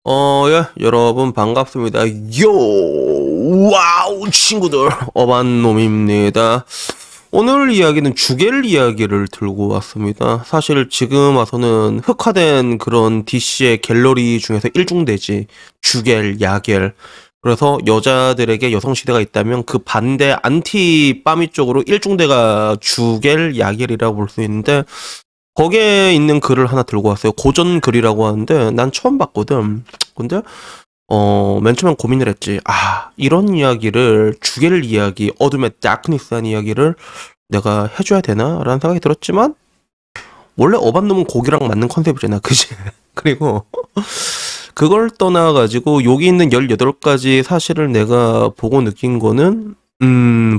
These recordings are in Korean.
예, 여러분 반갑습니다. 와우, 친구들, 어반놈입니다. 오늘 이야기는 주겔 이야기를 들고 왔습니다. 사실 지금 와서는 흑화된 그런 DC의 갤러리 중에서 일중대지. 주겔, 야겔. 그래서 여자들에게 여성시대가 있다면 그 반대 안티 빠미 쪽으로 일중대가 주겔, 야겔이라고 볼 수 있는데, 거기에 있는 글을 하나 들고 왔어요. 고전 글이라고 하는데 난 처음 봤거든. 근데 맨 처음엔 고민을 했지. 이런 이야기를, 주겔 이야기, 어둠의 다크니스한 이야기를 내가 해줘야 되나? 라는 생각이 들었지만, 원래 어반놈은 고기랑 맞는 컨셉이잖아, 그지? 그리고 그걸 떠나가지고 여기 있는 18가지 사실을 내가 보고 느낀 거는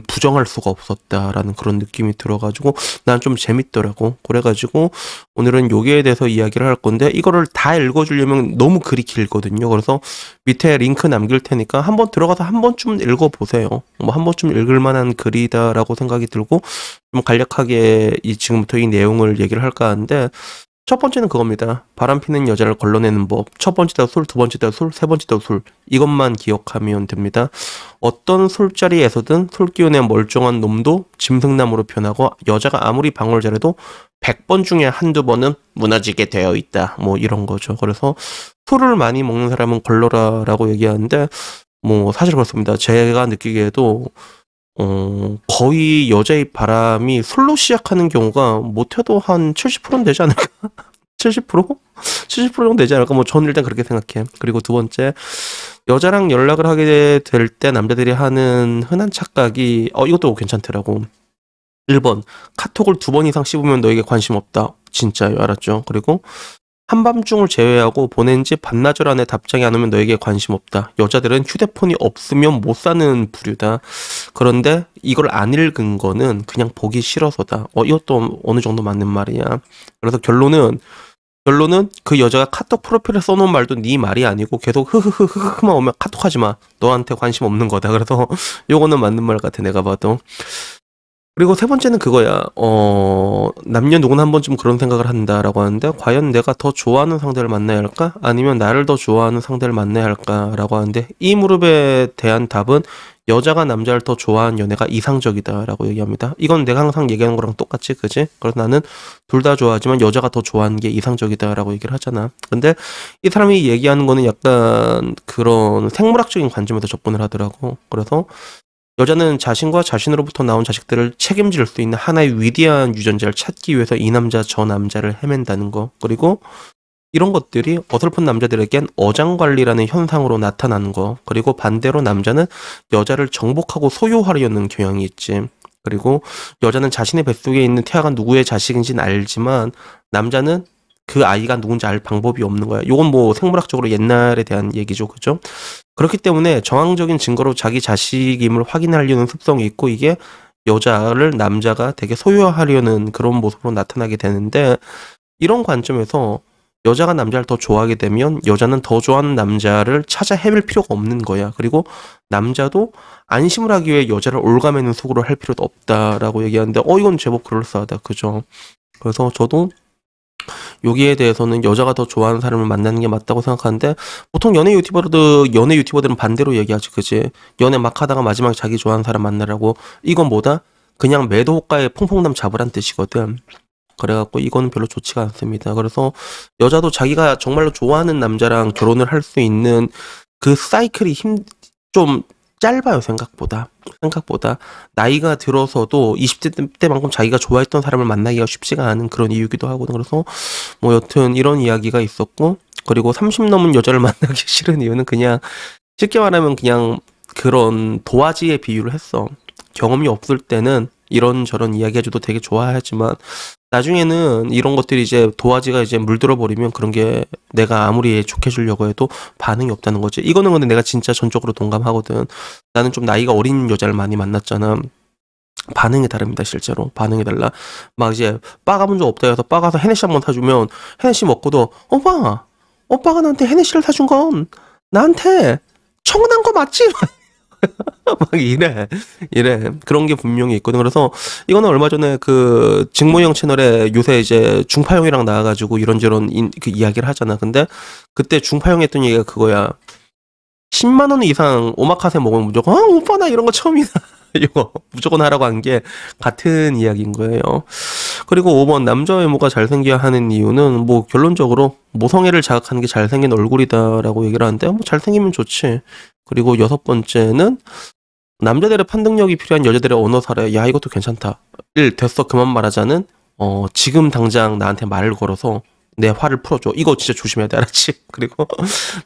부정할 수가 없었다라는 그런 느낌이 들어가지고 난 좀 재밌더라고. 그래가지고 오늘은 여기에 대해서 이야기를 할 건데, 이거를 다 읽어주려면 너무 글이 길거든요. 그래서 밑에 링크 남길 테니까 한번 들어가서 한 번쯤 읽어보세요. 뭐 한 번쯤 읽을 만한 글이다라고 생각이 들고, 좀 간략하게 지금부터 이 내용을 얘기를 할까 하는데, 첫 번째는 그겁니다. 바람 피는 여자를 걸러내는 법. 첫 번째다 술, 두 번째다 술, 세 번째다 술. 이것만 기억하면 됩니다. 어떤 술자리에서든 술기운에 멀쩡한 놈도 짐승남으로 변하고, 여자가 아무리 방어를 잘해도 100번 중에 한두 번은 무너지게 되어 있다. 뭐 이런 거죠. 그래서 술을 많이 먹는 사람은 걸러라라고 얘기하는데, 뭐 사실 그렇습니다. 제가 느끼기에도 거의 여자의 바람이 술로 시작하는 경우가 못해도 한 70%는 되지 않을까? 70%? 70% 정도 되지 않을까? 뭐 저는 일단 그렇게 생각해. 그리고 두 번째, 여자랑 연락을 하게 될 때 남자들이 하는 흔한 착각이 이것도 괜찮더라고. 1번, 카톡을 2번 이상 씹으면 너에게 관심 없다. 진짜요, 알았죠? 그리고 한밤중을 제외하고 보낸 지 반나절 안에 답장이 안 오면 너에게 관심 없다. 여자들은 휴대폰이 없으면 못 사는 부류다. 그런데 이걸 안 읽은 거는 그냥 보기 싫어서다. 이것도 어느 정도 맞는 말이야. 그래서 결론은 그 여자가 카톡 프로필에 써놓은 말도 네 말이 아니고 계속 흐흐흐흐흐만 오면 카톡하지 마. 너한테 관심 없는 거다. 그래서 요거는 맞는 말 같아, 내가 봐도. 그리고 세 번째는 그거야. 남녀 누구나 한 번쯤 그런 생각을 한다라고 하는데, 과연 내가 더 좋아하는 상대를 만나야 할까? 아니면 나를 더 좋아하는 상대를 만나야 할까라고 하는데, 이 무릎에 대한 답은 여자가 남자를 더 좋아하는 연애가 이상적이다라고 얘기합니다. 이건 내가 항상 얘기하는 거랑 똑같지, 그지? 그래서 나는 둘 다 좋아하지만 여자가 더 좋아하는 게 이상적이다라고 얘기를 하잖아. 근데 이 사람이 얘기하는 거는 약간 그런 생물학적인 관점에서 접근을 하더라고. 그래서 여자는 자신과 자신으로부터 나온 자식들을 책임질 수 있는 하나의 위대한 유전자를 찾기 위해서 이 남자 저 남자를 헤맨다는 거. 그리고 이런 것들이 어설픈 남자들에겐 어장관리라는 현상으로 나타나는 거. 그리고 반대로 남자는 여자를 정복하고 소유하려는 경향이 있지. 그리고 여자는 자신의 뱃속에 있는 태아가 누구의 자식인지는 알지만 남자는 그 아이가 누군지 알 방법이 없는 거야. 요건 뭐 생물학적으로 옛날에 대한 얘기죠. 그죠? 그렇기 때문에 정황적인 증거로 자기 자식임을 확인하려는 습성이 있고, 이게 여자를 남자가 되게 소유하려는 그런 모습으로 나타나게 되는데, 이런 관점에서 여자가 남자를 더 좋아하게 되면 여자는 더 좋아하는 남자를 찾아 헤맬 필요가 없는 거야. 그리고 남자도 안심을 하기 위해 여자를 올가매는 속으로 할 필요도 없다라고 얘기하는데, 이건 제법 그럴싸하다. 그죠? 그래서 저도 여기에 대해서는 여자가 더 좋아하는 사람을 만나는 게 맞다고 생각하는데, 보통 연애 유튜버들은 반대로 얘기하지, 그지? 연애 막 하다가 마지막에 자기 좋아하는 사람 만나라고. 이건 뭐다? 그냥 매도 호가에 퐁퐁남 잡으란 뜻이거든. 그래갖고 이거는 별로 좋지가 않습니다. 그래서 여자도 자기가 정말로 좋아하는 남자랑 결혼을 할 수 있는 그 사이클이 좀 짧아요, 생각보다. 나이가 들어서도 20대 때만큼 자기가 좋아했던 사람을 만나기가 쉽지가 않은 그런 이유기도 하고. 그래서 뭐 여튼 이런 이야기가 있었고, 그리고 30 넘은 여자를 만나기 싫은 이유는 그냥 쉽게 말하면 그냥 그런 도화지의 비유를 했어. 경험이 없을 때는 이런저런 이야기 해줘도 되게 좋아하지만 나중에는 이런 것들이 이제 도화지가 이제 물들어 버리면 그런 게 내가 아무리 좋게 해주려고 해도 반응이 없다는 거지. 이거는 근데 내가 진짜 전적으로 동감하거든. 나는 좀 나이가 어린 여자를 많이 만났잖아. 반응이 다릅니다. 실제로 반응이 달라. 막 이제 빠가 문제 없다 해서 빠가서 헤네시 한번 사주면 헤네시 먹고도 오빠가 나한테 헤네시를 사준 건 나한테 청혼한 거 맞지? 막 이래. 그런 게 분명히 있거든. 그래서 이거는 얼마 전에 그 직모형 채널에 요새 이제 중파형이랑 나와가지고 이런저런 그 이야기를 하잖아. 근데 그때 중파형 했던 얘기가 그거야. 10만 원 이상 오마카세 먹으면 무조건 오빠 나 이런 거 처음이다. 이거 무조건 하라고 한 게 같은 이야기인 거예요. 그리고 5번 남자 외모가 잘생겨야 하는 이유는 뭐 결론적으로 모성애를 자극하는 게 잘생긴 얼굴이다라고 얘기를 하는데 뭐 잘생기면 좋지. 그리고 6번째는 남자들의 판단력이 필요한 여자들의 언어 사례. 야 이것도 괜찮다. 1. 됐어 그만 말하자는 지금 당장 나한테 말을 걸어서 내 화를 풀어줘. 이거 진짜 조심해야 돼 알았지? 그리고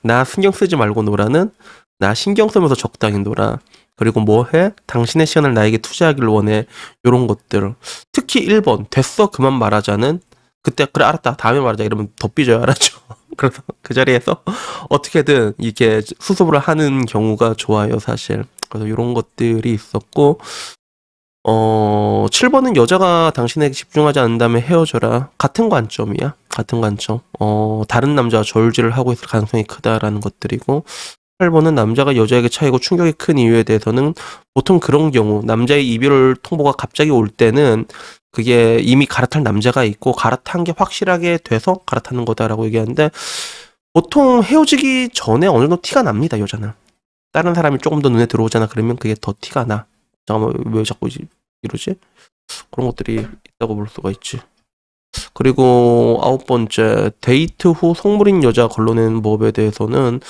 나 신경 쓰지 말고 놀아는 나 신경 쓰면서 적당히 놀아. 그리고 뭐해? 당신의 시간을 나에게 투자하기를 원해. 요런 것들. 특히 1번 됐어 그만 말하자는 그때 그래 알았다 다음에 말하자 이러면 더 삐져요 알았죠? 그래서 그 자리에서 어떻게든 이게 수습을 하는 경우가 좋아요 사실. 그래서 이런 것들이 있었고 7번은 여자가 당신에게 집중하지 않는다면 헤어져라. 같은 관점이야. 같은 관점. 다른 남자와 저울질을 하고 있을 가능성이 크다라는 것들이고 8번은 남자가 여자에게 차이고 충격이 큰 이유에 대해서는 보통 그런 경우 남자의 이별 통보가 갑자기 올 때는 그게 이미 갈아탈 남자가 있고 갈아탄 게 확실하게 돼서 갈아타는 거다라고 얘기하는데 보통 헤어지기 전에 어느 정도 티가 납니다 여자는. 다른 사람이 조금 더 눈에 들어오잖아. 그러면 그게 더 티가 나. 잠깐만 왜 자꾸 이러지? 그런 것들이 있다고 볼 수가 있지. 그리고 9번째 데이트 후 속물인 여자 걸러내는 법에 대해서는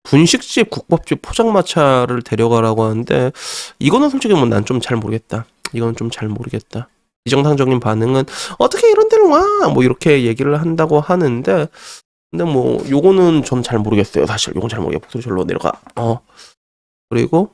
분식집, 국밥집, 포장마차를 데려가라고 하는데 이거는 솔직히 뭐 난 좀 잘 모르겠다. 이거는 좀 잘 모르겠다. 이정상적인 반응은 어떻게 이런 데를 와? 뭐 이렇게 얘기를 한다고 하는데 근데 뭐 요거는 전 잘 모르겠어요. 사실 요건 잘 모르겠고 목소리 절로 내려가. 그리고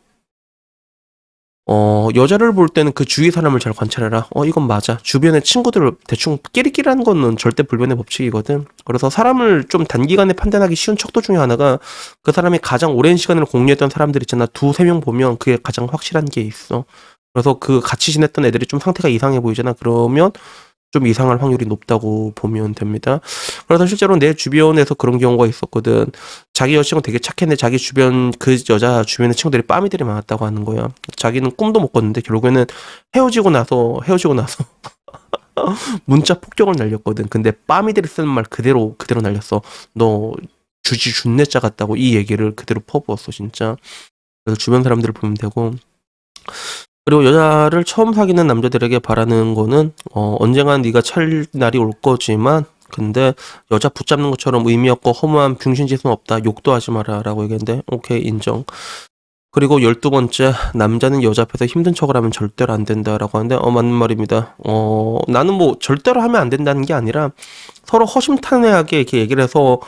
여자를 볼 때는 그 주위 사람을 잘 관찰해라. 이건 맞아. 주변의 친구들을 대충 끼리끼리하는 거는 절대 불변의 법칙이거든. 그래서 사람을 좀 단기간에 판단하기 쉬운 척도 중에 하나가 그 사람이 가장 오랜 시간을 공유했던 사람들 있잖아. 2-3명 보면 그게 가장 확실한 게 있어. 그래서 그 같이 지냈던 애들이 좀 상태가 이상해 보이잖아. 그러면 좀 이상할 확률이 높다고 보면 됩니다. 그래서 실제로 내 주변에서 그런 경우가 있었거든. 자기 여자친구 되게 착했는데 자기 주변 그 여자 주변의 친구들이 빠미들이 많았다고 하는 거야. 자기는 꿈도 못 꿨는데 결국에는 헤어지고 나서 문자 폭격을 날렸거든. 근데 빠미들이 쓰는 말 그대로 날렸어. 너 주지 준내자 같다고 이 얘기를 그대로 퍼부었어 진짜. 그래서 주변 사람들을 보면 되고. 그리고 여자를 처음 사귀는 남자들에게 바라는 거는 언젠간 네가 찰 날이 올 거지만 근데 여자 붙잡는 것처럼 의미 없고 허무한 병신짓은 없다. 욕도 하지 마라 라고 얘기했는데 오케이 인정. 그리고 12번째 남자는 여자 앞에서 힘든 척을 하면 절대로 안 된다라고 하는데 맞는 말입니다. 나는 뭐 절대로 하면 안 된다는 게 아니라 서로 허심탄회하게 이렇게 얘기를 해서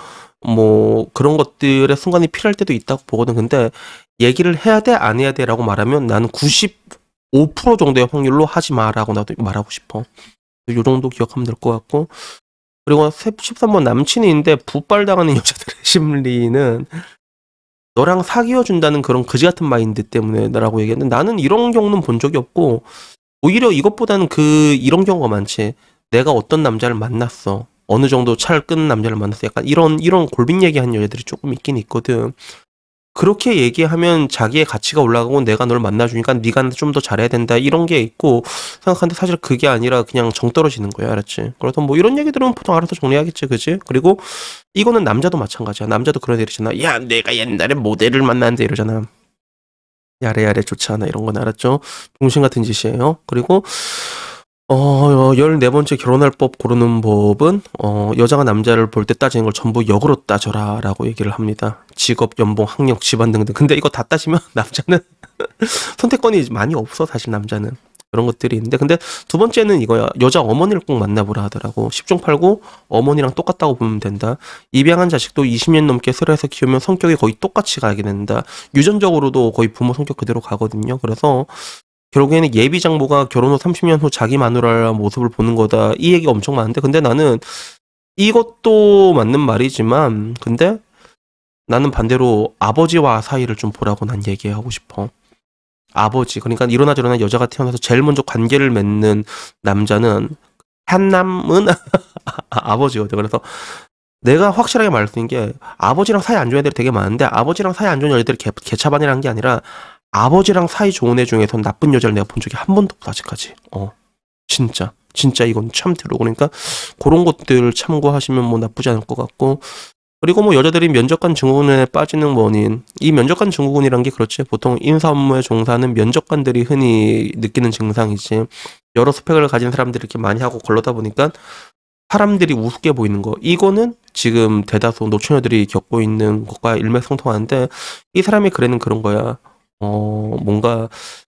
뭐 그런 것들의 순간이 필요할 때도 있다고 보거든. 근데 얘기를 해야 돼 안 해야 돼 라고 말하면 나는 95% 정도의 확률로 하지 마라고 나도 말하고 싶어. 요 정도 기억하면 될 것 같고. 그리고 13번 남친이 있는데 부빨당하는 여자들의 심리는 너랑 사귀어준다는 그런 그지 같은 마인드 때문에 라고 얘기했는데 나는 이런 경우는 본 적이 없고 오히려 이것보다는 이런 경우가 많지. 내가 어떤 남자를 만났어. 어느 정도 차를 끄는 남자를 만났어. 약간 이런 골빈 얘기하는 여자들이 조금 있긴 있거든. 그렇게 얘기하면 자기의 가치가 올라가고 내가 널 만나주니까 네가 좀 더 잘해야 된다 이런 게 있고 생각하는데 사실 그게 아니라 그냥 정 떨어지는 거야 알았지? 그래서 뭐 이런 얘기들은 보통 알아서 정리하겠지 그지? 그리고 이거는 남자도 마찬가지야. 남자도 그런 애 있잖아. 야 내가 옛날에 모델을 만났는데 이러잖아. 야래야래 좋지 않아 이런 건 알았죠? 동신 같은 짓이에요. 그리고 14번째 결혼할 법 고르는 법은 여자가 남자를 볼 때 따지는 걸 전부 역으로 따져라 라고 얘기를 합니다. 직업, 연봉, 학력, 집안 등등. 근데 이거 다 따지면 남자는 선택권이 많이 없어 사실 남자는. 그런 것들이 있는데 근데 두 번째는 이거야. 여자 어머니를 꼭 만나보라 하더라고. 10중 8구 어머니랑 똑같다고 보면 된다. 입양한 자식도 20년 넘게 슬해서 키우면 성격이 거의 똑같이 가게 된다. 유전적으로도 거의 부모 성격 그대로 가거든요. 그래서 결국에는 예비 장모가 결혼 후 30년 후 자기 마누라 모습을 보는 거다. 이 얘기가 엄청 많은데 근데 나는 이것도 맞는 말이지만 근데 나는 반대로 아버지와 사이를 좀 보라고 난 얘기하고 싶어. 아버지 그러니까 이러나 저러나 여자가 태어나서 제일 먼저 관계를 맺는 남자는 한남은 아버지거든. 그래서 내가 확실하게 말할 수 있는 게 아버지랑 사이 안 좋은 애들이 되게 많은데 아버지랑 사이 안 좋은 여자들이 개차반이라는 게 아니라 아버지랑 사이 좋은 애 중에선 나쁜 여자를 내가 본 적이 한 번도 없어, 아직까지. 진짜 이건 참 드러. 그러니까 그런 것들 참고하시면 뭐 나쁘지 않을 것 같고. 그리고 뭐 여자들이 면접관 증후군에 빠지는 원인, 이 면접관 증후군이란 게 그렇지, 보통 인사 업무에 종사하는 면접관들이 흔히 느끼는 증상이지. 여러 스펙을 가진 사람들이 이렇게 많이 하고 걸러다 보니까 사람들이 우습게 보이는 거, 이거는 지금 대다수 노처녀들이 겪고 있는 것과 일맥상통하는데, 이 사람이 그래는 그런 거야. 뭔가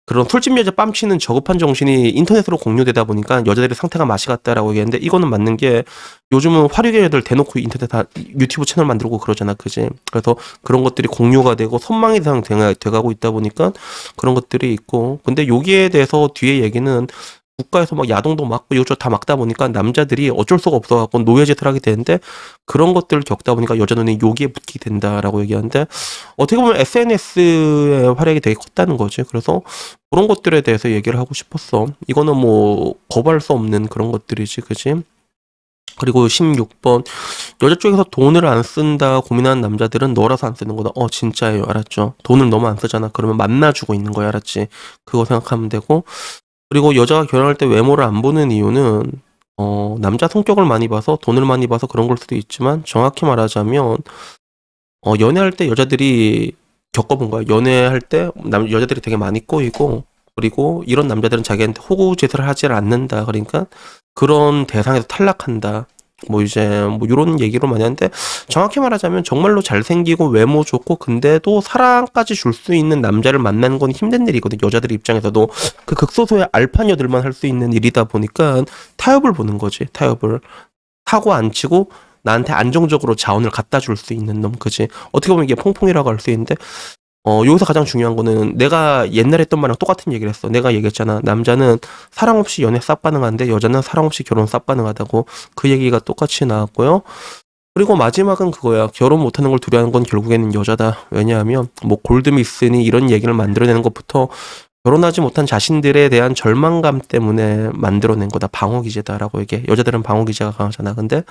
그런 술집 여자 뺨치는 저급한 정신이 인터넷으로 공유되다 보니까 여자들의 상태가 맛이 갔다라고 얘기했는데, 이거는 맞는 게 요즘은 화류계 애들 대놓고 인터넷 다 유튜브 채널 만들고 그러잖아, 그지? 그래서 그런 것들이 공유가 되고 선망의 대상 돼가고 있다 보니까 그런 것들이 있고. 근데 여기에 대해서 뒤에 얘기는 국가에서 막 야동도 막고 이것저것 다 막다 보니까 남자들이 어쩔 수가 없어갖고 노예짓을 하게 되는데, 그런 것들을 겪다 보니까 여자 눈이 여기에 붙게 된다라고 얘기하는데, 어떻게 보면 SNS의 활약이 되게 컸다는 거지. 그래서 그런 것들에 대해서 얘기를 하고 싶었어. 이거는 뭐 거부할 수 없는 그런 것들이지, 그지? 그리고 16번, 여자 쪽에서 돈을 안 쓴다 고민하는 남자들은 너라서 안 쓰는 거다. 진짜예요. 알았죠? 돈을 너무 안 쓰잖아. 그러면 만나주고 있는 거야. 알았지? 그거 생각하면 되고. 그리고 여자가 결혼할 때 외모를 안 보는 이유는 남자 성격을 많이 봐서, 돈을 많이 봐서 그런 걸 수도 있지만, 정확히 말하자면 연애할 때 여자들이 겪어본 거야. 연애할 때 여자들이 되게 많이 꼬이고, 그리고 이런 남자들은 자기한테 호구짓을 하질 않는다. 그러니까 그런 대상에서 탈락한다. 뭐 이제 뭐 이런 얘기로 많이 하는데, 정확히 말하자면 정말로 잘생기고 외모 좋고 근데도 사랑까지 줄 수 있는 남자를 만나는 건 힘든 일이거든. 여자들 입장에서도 그 극소수의 알파녀들만 할 수 있는 일이다 보니까 타협을 보는 거지. 타협을 사고 안 치고 나한테 안정적으로 자원을 갖다 줄 수 있는 놈, 그지? 어떻게 보면 이게 퐁퐁이라고 할 수 있는데, 여기서 가장 중요한 거는, 내가 옛날에 했던 말이랑 똑같은 얘기를 했어. 내가 얘기했잖아. 남자는 사랑 없이 연애 쌉 가능한데 여자는 사랑 없이 결혼 쌉 가능하다고. 그 얘기가 똑같이 나왔고요. 그리고 마지막은 그거야. 결혼 못하는 걸 두려워하는 건 결국에는 여자다. 왜냐하면 뭐 골드미스니 이런 얘기를 만들어내는 것부터 결혼하지 못한 자신들에 대한 절망감 때문에 만들어낸 거다. 방어기제다라고 얘기해. 여자들은 방어기제가 강하잖아. 근데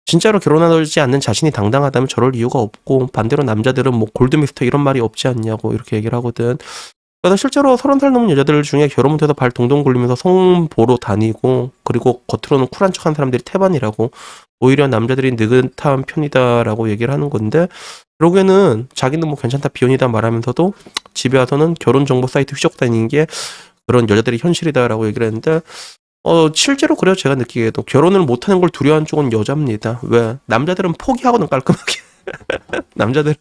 진짜로 결혼하지 않는 자신이 당당하다면 저럴 이유가 없고, 반대로 남자들은 뭐 골드미스터 이런 말이 없지 않냐고 이렇게 얘기를 하거든. 그래서 실제로 30살 넘은 여자들 중에 결혼 못해서 발 동동 굴리면서 성 보러 다니고, 그리고 겉으로는 쿨한 척한 사람들이 태반이라고, 오히려 남자들이 느긋한 편이다라고 얘기를 하는 건데, 결국에는 자기는 뭐 괜찮다 비혼이다 말하면서도 집에 와서는 결혼 정보 사이트 휘적 다니는 게 그런 여자들이 현실이다라고 얘기를 했는데, 실제로 그래요. 제가 느끼기에도 결혼을 못하는 걸 두려워하는 쪽은 여자입니다. 왜? 남자들은 포기하고는 깔끔하게 남자들은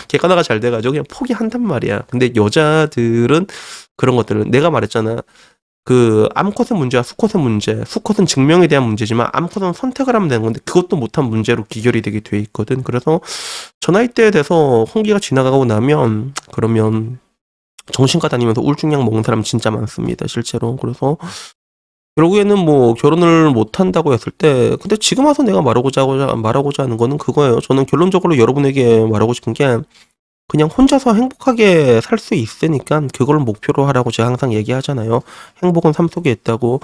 객관화가 잘 돼가지고 그냥 포기한단 말이야. 근데 여자들은 그런 것들은, 내가 말했잖아. 그 암컷의 문제와 수컷의 문제, 수컷은 증명에 대한 문제지만 암컷은 선택을 하면 되는 건데, 그것도 못한 문제로 귀결이 되게 돼 있거든. 그래서 저 나이대에 돼서 홍기가 지나가고 나면, 그러면 정신과 다니면서 우울증약 먹는 사람 진짜 많습니다, 실제로. 그래서 결국에는 뭐 결혼을 못 한다고 했을 때, 근데 지금 와서 내가 말하고자 하는 거는 그거예요. 저는 결론적으로 여러분에게 말하고 싶은 게, 그냥 혼자서 행복하게 살 수 있으니까 그걸 목표로 하라고 제가 항상 얘기하잖아요. 행복은 삶 속에 있다고.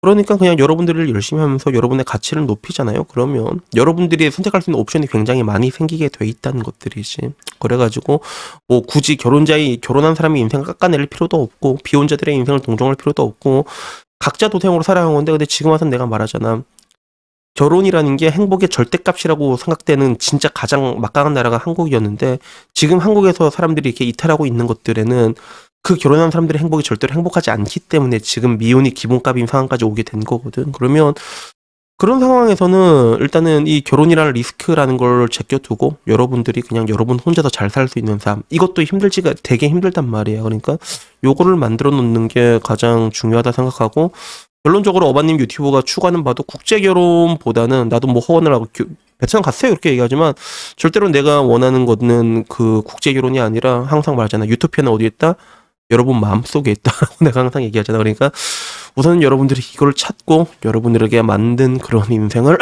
그러니까 그냥 여러분들을 열심히 하면서 여러분의 가치를 높이잖아요. 그러면 여러분들이 선택할 수 있는 옵션이 굉장히 많이 생기게 돼 있다는 것들이지. 그래가지고 뭐 굳이 결혼한 사람의 인생을 깎아낼 필요도 없고, 비혼자들의 인생을 동정할 필요도 없고, 각자 도생으로 살아간 건데, 근데 지금 와서 내가 말하잖아. 결혼이라는 게 행복의 절대값이라고 생각되는 진짜 가장 막강한 나라가 한국이었는데, 지금 한국에서 사람들이 이렇게 이탈하고 있는 것들에는 그 결혼한 사람들의 행복이 절대로 행복하지 않기 때문에 지금 미혼이 기본값인 상황까지 오게 된 거거든. 그러면 그런 상황에서는 일단은 이 결혼이라는 리스크라는 걸 제껴두고 여러분들이 그냥 여러분 혼자서 잘 살 수 있는 삶, 이것도 힘들지가 되게 힘들단 말이에요. 그러니까 요거를 만들어 놓는 게 가장 중요하다 생각하고, 결론적으로 어바님 유튜브가 추구하는 바도 국제 결혼보다는, 나도 뭐 허언을 하고 베트남 갔어요 이렇게 얘기하지만, 절대로 내가 원하는 거는 그 국제 결혼이 아니라, 항상 말하잖아. 유토피아는 어디에 있다? 여러분 마음속에 있다라고 내가 항상 얘기하잖아. 그러니까 우선 여러분들이 이걸 찾고 여러분들에게 만든 그런 인생을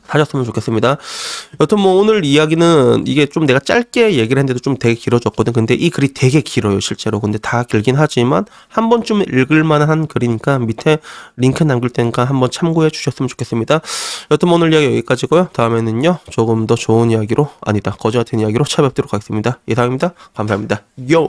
하셨으면 좋겠습니다. 여튼 뭐 오늘 이야기는 이게 좀 내가 짧게 얘기를 했는데도 좀 되게 길어졌거든. 근데 이 글이 되게 길어요, 실제로. 근데 다 길긴 하지만 한 번쯤 읽을 만한 글이니까 밑에 링크 남길 테니까 한번 참고해 주셨으면 좋겠습니다. 여튼 뭐 오늘 이야기 여기까지고요. 다음에는요, 조금 더 좋은 이야기로, 아니다, 거지 같은 이야기로 찾아뵙도록 하겠습니다. 이상입니다. 감사합니다. 요!